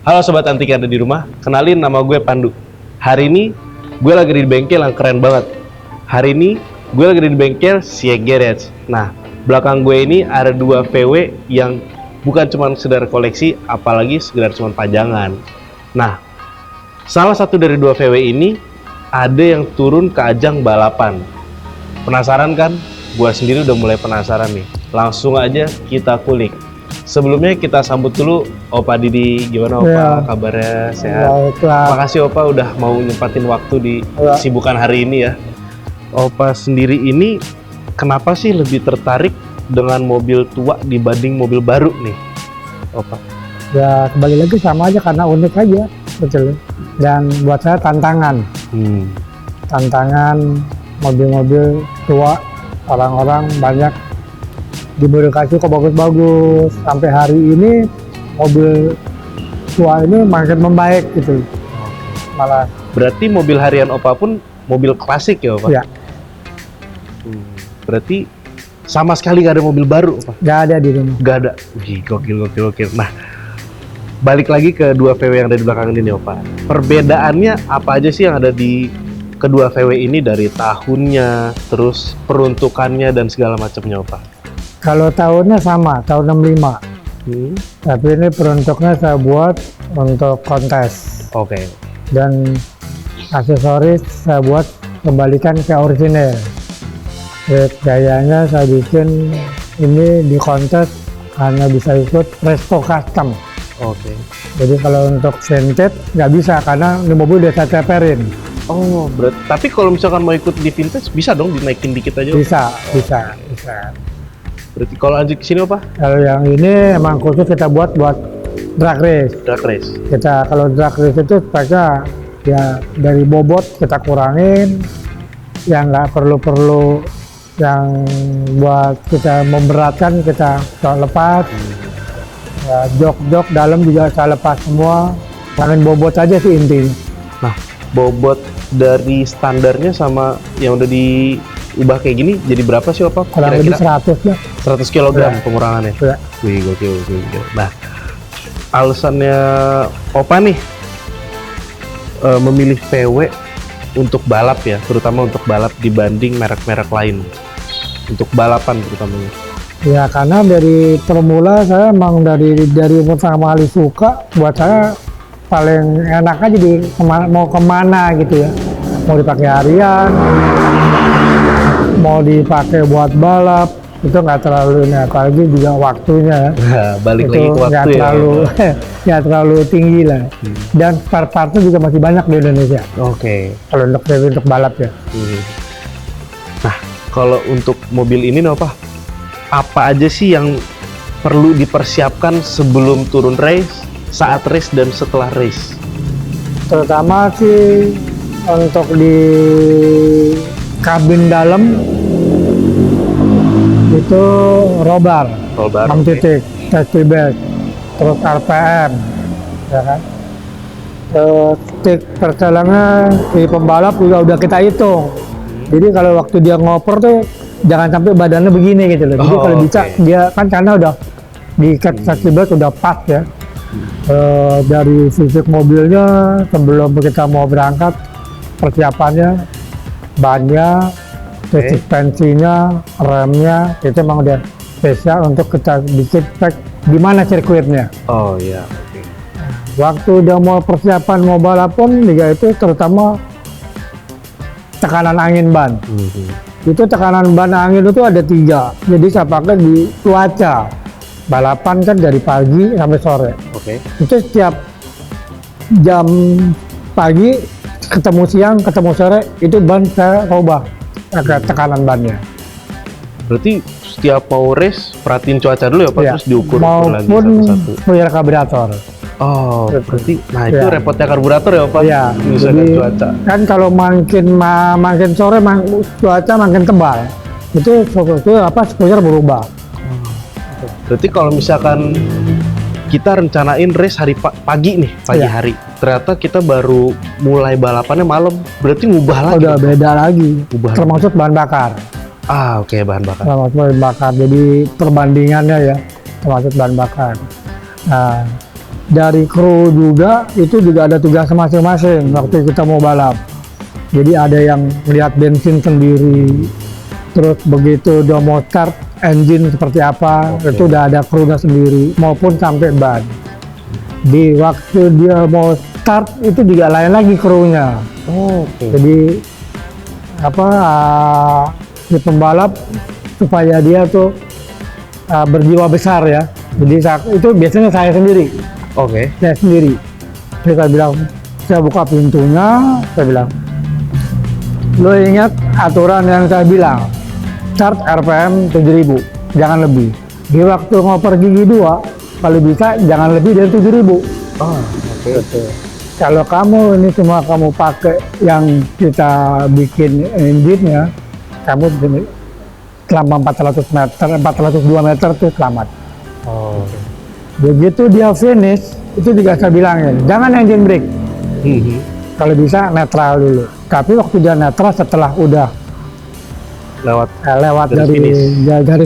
Halo Sobat Antik yang ada di rumah, kenalin nama gue Pandu. Hari ini gue lagi di bengkel yang keren banget. Hari ini gue lagi di bengkel Sieg Garage. Nah, belakang gue ini ada dua VW yang bukan cuma sekedar koleksi, apalagi sekedar cuma pajangan. Nah, salah satu dari dua VW ini ada yang turun ke ajang balapan. Penasaran kan? Gue sendiri udah mulai penasaran nih. Langsung aja kita kulik. Sebelumnya kita sambut dulu Opa Didi. Gimana Opa? Ya. Kabarnya sehat? Baiklah. Makasih Opa udah mau nyempatin waktu di kesibukan hari ini ya. Opa sendiri ini kenapa sih lebih tertarik dengan mobil tua dibanding mobil baru nih, Opa? Ya kembali lagi sama aja karena unik aja, betul. Dan buat saya tantangan. Tantangan mobil-mobil tua, orang-orang banyak dimodifikasi kok bagus-bagus. Sampai hari ini mobil tua ini makin membaik gitu. Malah. Berarti mobil harian Opa pun mobil klasik ya Opa? Ya. Berarti sama sekali gak ada mobil baru Opa? Gak ada di rumah. Gak ada? Wih, gokil. Nah, balik lagi ke dua VW yang ada di belakang ini Opa. Perbedaannya apa aja sih yang ada di kedua VW ini dari tahunnya, terus peruntukannya dan segala macamnya Opa? Kalau tahunnya sama, tahun 65. Tapi ini peruntuknya saya buat untuk kontes. Oke. Dan aksesoris saya buat kembalikan ke orisinil. Gayanya saya bikin ini di kontes hanya bisa ikut resto custom. Oke. Jadi kalau untuk vintage nggak bisa karena ini mobil udah saya ceperin. Oh, berarti tapi kalau misalkan mau ikut di vintage bisa dong dinaikin dikit aja? Bisa. Berarti kalau lanjut ke sini apa? Kalau yang ini emang khusus kita buat drag race. Drag race. Kita kalau drag race itu speknya ya dari bobot kita kurangin, yang nggak perlu yang buat kita memberatkan kita lepas. Ya, jok dalam juga saya lepas semua, kurangin bobot aja sih intinya. Nah, bobot dari standarnya sama yang udah diubah kayak gini jadi berapa sih Opa? Kurang lebih 100 ya. 100 kg pengurangannya? Ya. Wih, gokil. Nah, alasannya Opa nih memilih VW untuk balap ya, terutama untuk balap dibanding merek-merek lain. Untuk balapan terutamanya. Ya karena dari permula saya emang dari umur sama kali suka, buat saya paling enak aja mau kemana gitu ya, mau dipakai harian, mau dipakai buat balap itu nggak terlalu ini, apalagi juga waktunya Nah, balik itu lagi ke waktu nggak terlalu tinggi lah. Dan part-partnya juga masih banyak di Indonesia. Oke. Kalau untuk balap ya. Nah, kalau untuk mobil ini apa aja sih yang perlu dipersiapkan sebelum turun race, saat race, dan setelah race? Terutama sih untuk di kabin dalam itu robar 6 titik, safety belt, terus RPM, ya kan? Stick perselangan di pembalap juga udah kita hitung. Jadi kalau waktu dia ngoper tuh jangan sampai badannya begini gitu loh. Jadi kalau bisa dia kan karena udah diikat safety belt udah pas ya. Dari fisik mobilnya sebelum kita mau berangkat persiapannya, bannya, suspensinya, remnya itu memang udah spesial untuk kita bikin spek di mana sirkuitnya. Oh iya. Waktu udah mau persiapan mau balap pun juga itu terutama tekanan angin ban. Itu tekanan ban angin itu ada 3. Jadi saya pakai di cuaca. Balapan kan dari pagi sampai sore. Itu setiap jam pagi ketemu siang, ketemu sore itu ban saya ubah tekanan bannya. Berarti setiap mau race perhatiin cuaca dulu ya Pak, terus diukur lagi maupun satu-satu. fluid karburator. Oh, berarti nah itu repotnya karburator ya Pak? Iya. Misalkan cuaca. Kan kalau makin sore cuaca makin tebal. Itu spoiler berubah. Berarti kalau misalkan kita rencanain race hari pagi nih, pagi hari, ternyata kita baru mulai balapannya malam, berarti ngubah lagi. Udah beda lagi. Termasuk bahan bakar. Oke, bahan bakar. termasuk bahan bakar. Jadi perbandingannya ya, termasuk bahan bakar. Nah, dari kru juga itu juga ada tugas masing-masing waktu kita mau balap. Jadi ada yang melihat bensin sendiri, terus begitu udah mau start engine seperti apa, itu udah ada krunya sendiri, maupun sampai ban. Di waktu dia mau start itu juga lain lagi krunya. Jadi si pembalap supaya dia tuh berjiwa besar ya. Jadi itu biasanya saya sendiri. Saya sendiri. Saya bilang, saya buka pintunya, saya bilang, lo ingat aturan yang saya bilang, start RPM 7000, jangan lebih. Di waktu mau pergi gigi 2, kalau bisa jangan lebih dari 7000. Kalau kamu ini semua kamu pakai yang kita bikin engine-nya, kamu selama 402 meter tuh selamat. Begitu dia finish, itu juga saya bilangin, jangan engine brake. Kalau bisa netral dulu. Tapi waktu dia netral setelah udah lewat dari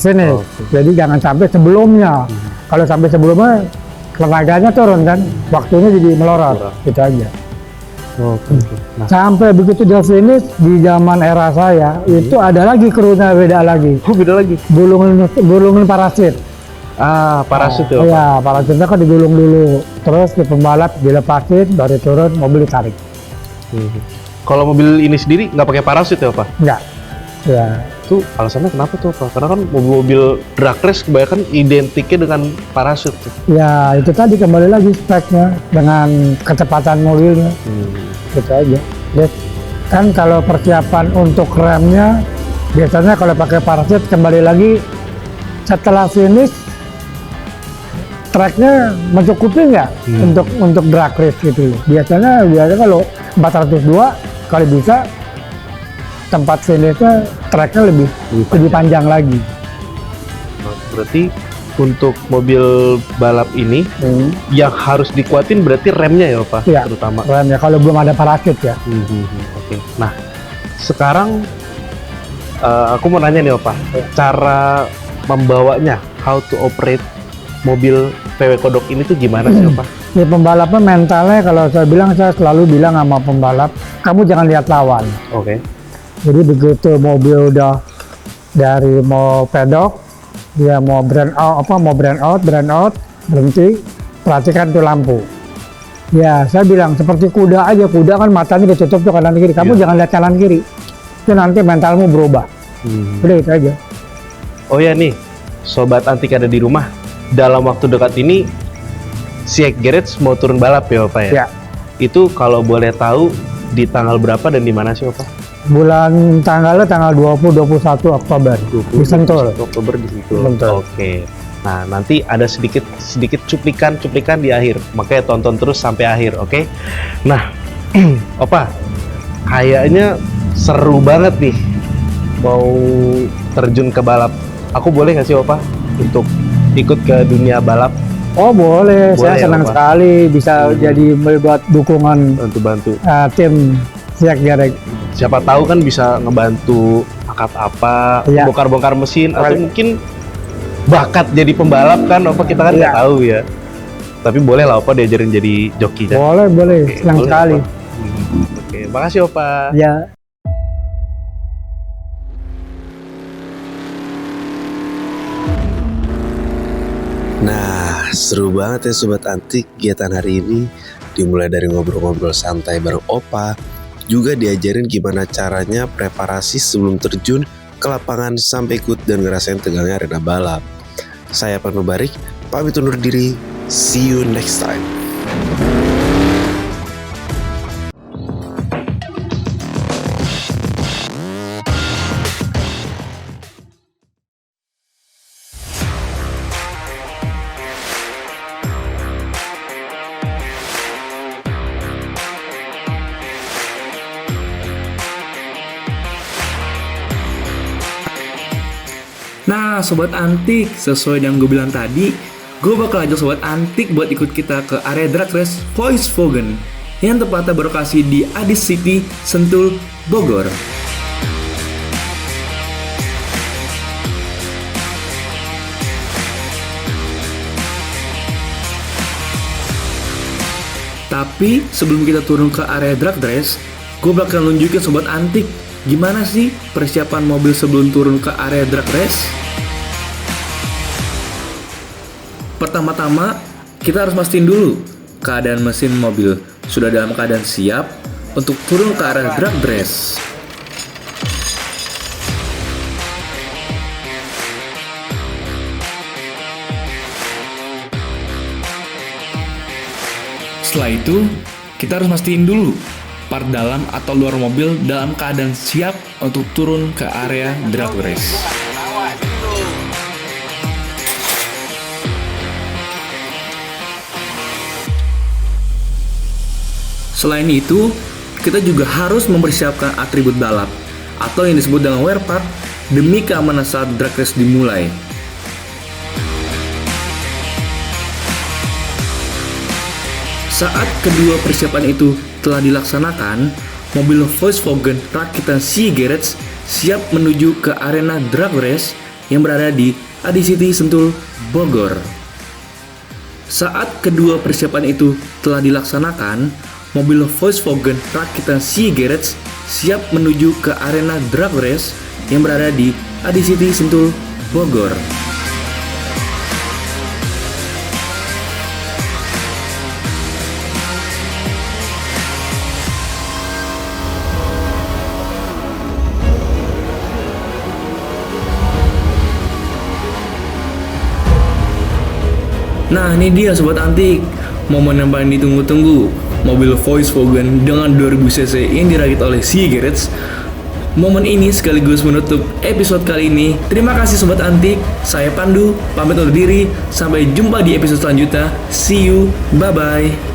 finish. Jadi jangan sampai sebelumnya. Kalau sampai sebelumnya tenaganya turun kan, waktunya jadi melorot. Gitu aja. Sampai begitu dia finish di zaman era saya, itu ada lagi krunya beda lagi. Beda lagi. Gulungan parasit. Parasut ya? Iya, parasutnya kan digulung dulu. Terus di pembalap dilepasin, baru turun, mobil ditarik. Kalau mobil ini sendiri nggak pakai parasut ya, Pak? Enggak. Ya. Itu alasannya kenapa tuh, Pak? Karena kan mobil-mobil drag race kebanyakan identiknya dengan parasut. Ya, itu tadi kembali lagi speknya dengan kecepatan mobilnya. Gitu aja. Kan kalau persiapan untuk remnya, biasanya kalau pakai parasut kembali lagi setelah finish, tracknya mencukupi nggak untuk drag race gitu. Biasanya kalau 402 kalau bisa tempat finishnya tracknya lebih panjang lagi. Berarti untuk mobil balap ini yang harus dikuatin berarti remnya ya, Pak? Ya, terutama remnya kalau belum ada parasut ya. Nah, sekarang aku mau nanya nih, Pak, cara membawanya, how to operate mobil VW Kodok ini tuh gimana sih, Pak? Ya, pembalapnya mentalnya kalau saya selalu bilang sama pembalap, kamu jangan lihat lawan. Jadi begitu mobil udah dari mau pedok, dia mau brand out, berhenti, perhatikan tuh lampu. Ya, saya bilang seperti kuda aja, kuda kan matanya ditutup tuh kanan kiri, kamu jangan lihat kanan kiri, itu nanti mentalmu berubah. Udah itu aja. Oh ya nih, sobat antik ada di rumah, dalam waktu dekat ini Siek Garage mau turun balap ya, Pak ya? Itu kalau boleh tahu di tanggal berapa dan di mana sih, Pak? Tanggalnya tanggal 20-21 Oktober di Sentul. Oktober di Sentul. Nah, nanti ada sedikit cuplikan di akhir, makanya tonton terus sampai akhir, oke? Nah, Opa, kayaknya seru banget nih mau terjun ke balap. Aku boleh nggak sih, Opa, untuk ikut ke dunia balap? Oh boleh, saya senang sekali bisa jadi membuat dukungan bantu tim Siek Garage. Siapa tahu kan bisa ngebantu angkat apa, bongkar-bongkar mesin, atau mungkin bakat jadi pembalap kan, Opa, kita kan nggak tahu ya. Tapi boleh lah, Opa, diajarin jadi joki. Boleh, senang sekali. Makasih, Opa. Ya. Nah, seru banget ya Sobat Antik kegiatan hari ini. Dimulai dari ngobrol-ngobrol santai bareng Opa, juga diajarin gimana caranya preparasi sebelum terjun ke lapangan sampai ikut dan ngerasain tegangnya arena balap. Saya Panu Barik, pamit undur diri. See you next time. Nah, Sobat Antik, sesuai yang gue bilang tadi, gue bakal ajak Sobat Antik buat ikut kita ke area drag race Volkswagen yang tepatnya berlokasi di Adis City, Sentul, Bogor. Tapi sebelum kita turun ke area drag race, gue bakal nunjukin Sobat Antik gimana sih persiapan mobil sebelum turun ke area drag race. Pertama-tama, kita harus pastiin dulu keadaan mesin mobil sudah dalam keadaan siap untuk turun ke area drag race. Setelah itu, kita harus pastiin dulu part dalam atau luar mobil dalam keadaan siap untuk turun ke area drag race. Selain itu, kita juga harus mempersiapkan atribut balap atau yang disebut dengan wear part demi keamanan saat drag race dimulai. Saat kedua persiapan itu telah dilaksanakan, mobil Volkswagen rakitan Sea Garage siap menuju ke arena drag race yang berada di Adi City Sentul, Bogor. Saat kedua persiapan itu telah dilaksanakan, mobil Volkswagen rakitan Sea Garage siap menuju ke arena drag race yang berada di Adi City Sentul, Bogor. Nah, ini dia Sobat Antik, momen yang paling ditunggu-tunggu. Mobil Volkswagen dengan 2000cc yang dirakit oleh Sea Garage. Momen ini sekaligus menutup episode kali ini. Terima kasih Sobat Antik, saya Pandu, pamit undur diri. Sampai jumpa di episode selanjutnya. See you, bye-bye.